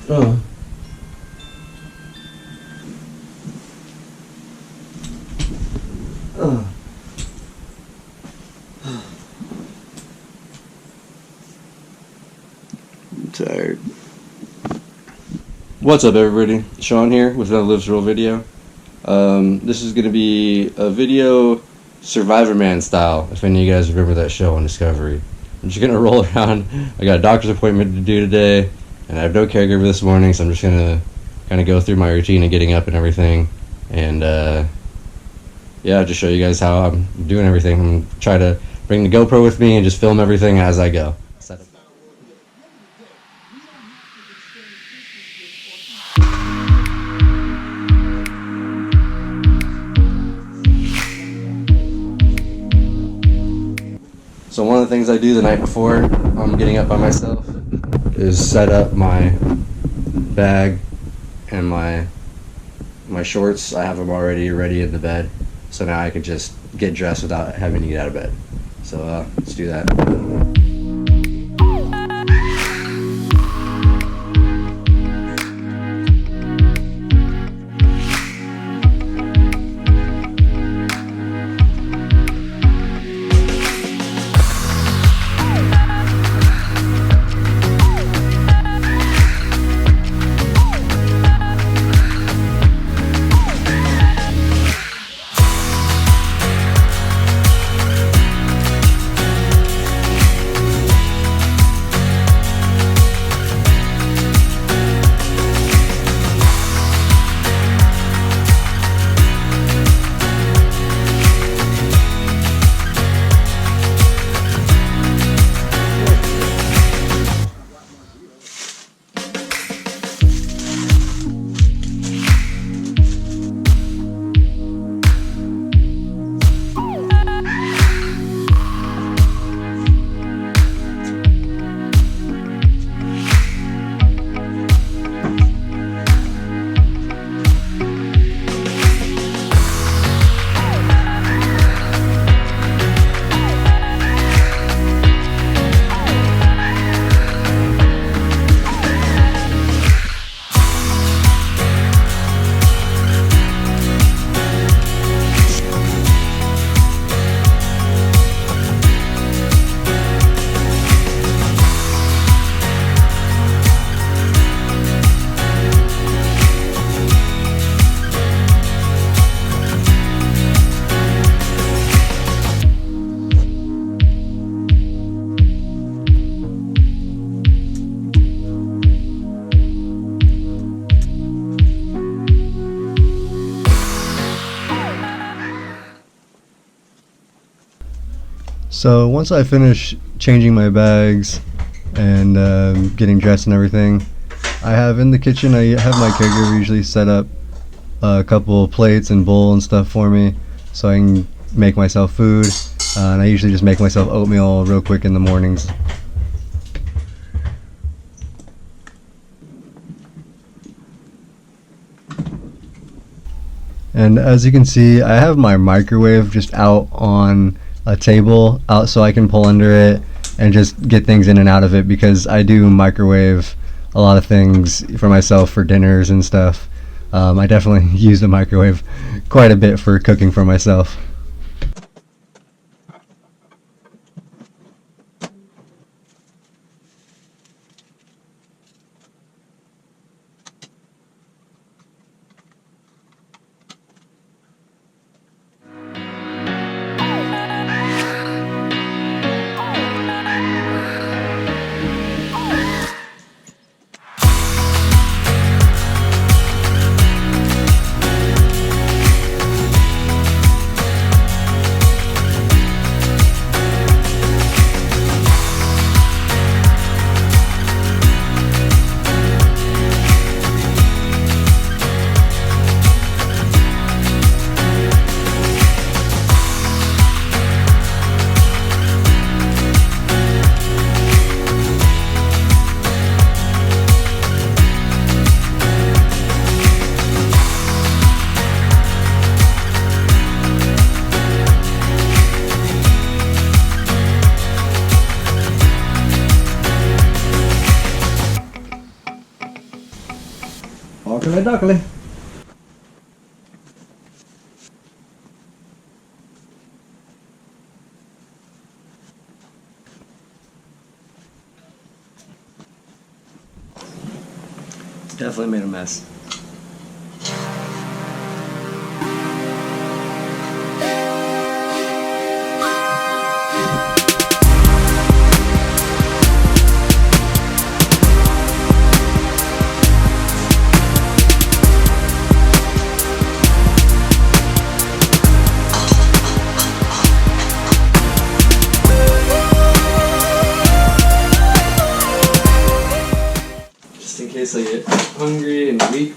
Oh. I'm tired. What's up, everybody? Sean here with another Lives Real video. This is going to be a video SurvivorMan style, if any of you guys remember that show on Discovery. I'm just going to roll around. I got a doctor's appointment to do today, and I have no caregiver this morning, so I'm just going to kind of go through my routine of getting up and everything. And, yeah, just show you guys how I'm doing everything. I'm going to try to bring the GoPro with me and just film everything as I go. So one of the things I do the night before I'm getting up by myself is set up my bag and my shorts. I have them already ready in the bed, so now I can just get dressed without having to get out of bed. So let's do that. So once I finish changing my bags and getting dressed and everything, I have in the kitchen, I have my caregiver usually set up a couple plates and bowl and stuff for me so I can make myself food, and I usually just make myself oatmeal real quick in the mornings. And as you can see, I have my microwave just out on a table out so I can pull under it and just get things in and out of it, because I do microwave a lot of things for myself for dinners and stuff. I definitely use the microwave quite a bit for cooking for myself. Walkily duckily. Definitely made a mess. In case I get hungry and weak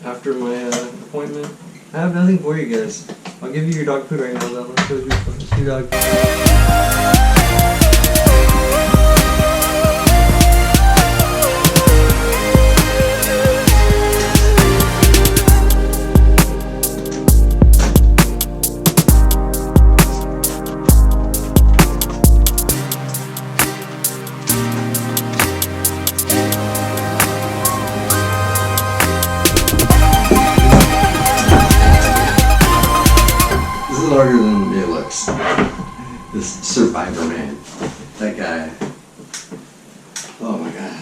after my appointment. I have nothing for you guys. I'll give you your dog food right now though. Let's go do your dog. Larger than it looks. This SurvivorMan. That guy. Oh my god.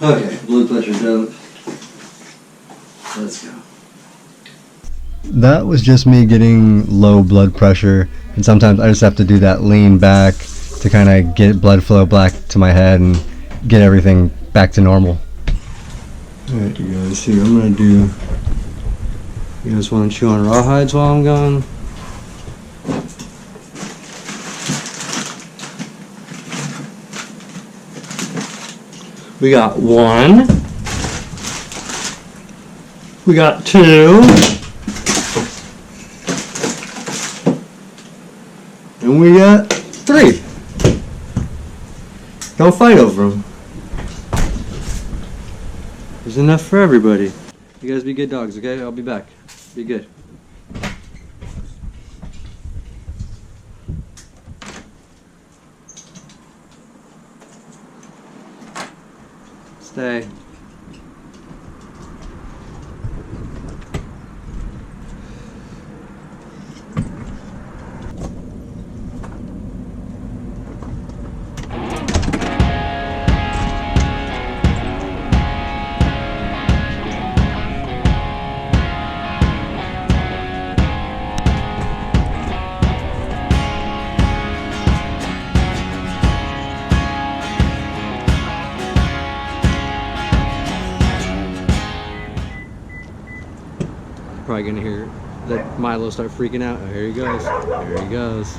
Okay, blood pressure dump. Let's go. That was just me getting low blood pressure, and sometimes I just have to do that lean back to kind of get blood flow back to my head and get everything back to normal. Alright you guys, here I'm gonna do. You guys want to chew on rawhides while I'm gone? We got 1. We got 2. And we got 3. Don't fight over them. There's enough for everybody. You guys be good dogs, okay? I'll be back. Be good. Stay. Probably gonna hear that Milo start freaking out. Oh, here he goes. There he goes.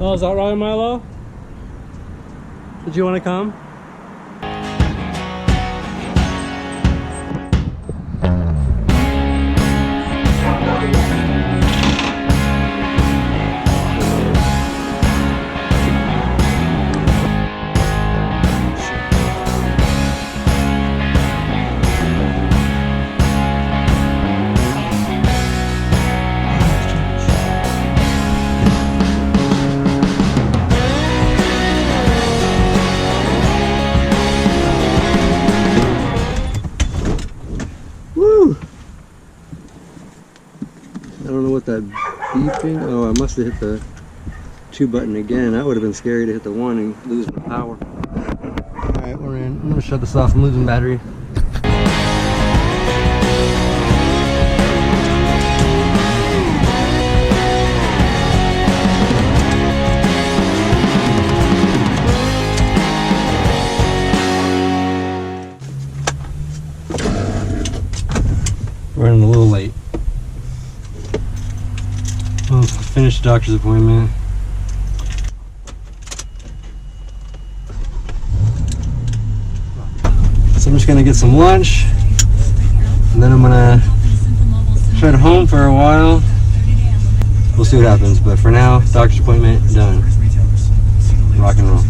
Oh, is that right, Milo? Did you want to come? I don't know what that beeping. Oh, I must have hit the 2 button again. That would have been scary to hit the 1 and lose my power. Alright, we're in. I'm gonna shut this off. I'm losing battery. Running a little late. Well, finished the doctor's appointment. So I'm just gonna get some lunch, and then I'm gonna head home for a while. We'll see what happens, but for now, doctor's appointment done. Rock and roll.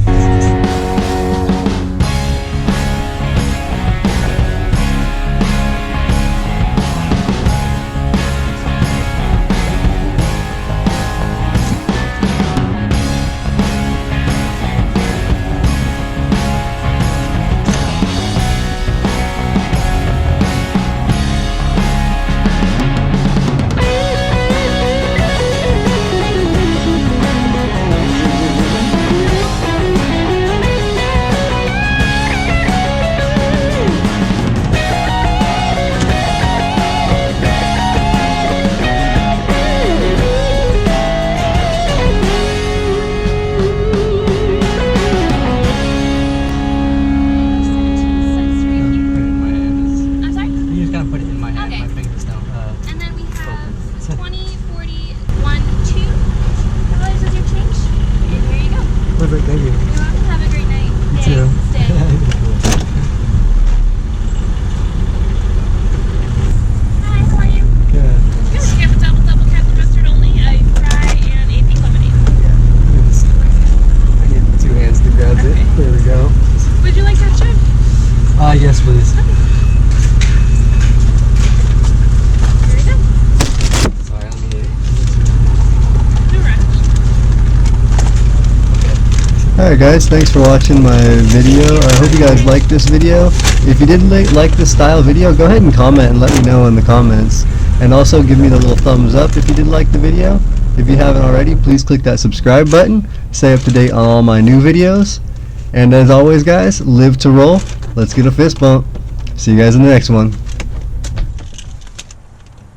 Alright guys, thanks for watching my video. I hope you guys liked this video. If you did like this style video, go ahead and comment and let me know in the comments. And also give me the little thumbs up if you did like the video. If you haven't already, please click that subscribe button. Stay up to date on all my new videos. And as always guys, live to roll. Let's get a fist bump. See you guys in the next one.